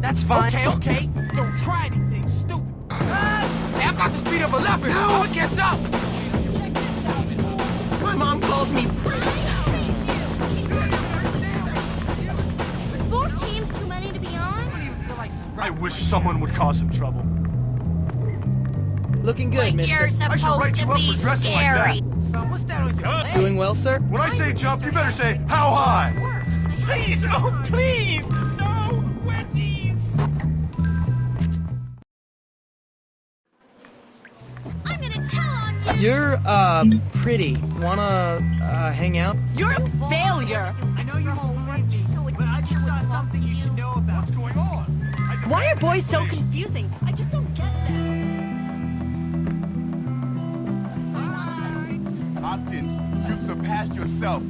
That's fine. Okay. Don't try anything stupid. Hey, I've got the speed of a leopard. Now it gets up. My mom calls me pretty. Was 4 teams too many to be on? I wish someone would cause some trouble. Looking good, mister. You're I should write supposed to you up be for dressing like scary. that. Son, what's that on your leg? Doing well, sir? When I say jump, you better say, how high? Please, oh please! No wedgies! I'm gonna tell on you. You're, pretty. Wanna, hang out? You're a failure! I know you won't believe me, but I just saw something you should know about. What's going on? Why are boys so confusing? I just don't get that. Hopkins, you've surpassed yourself.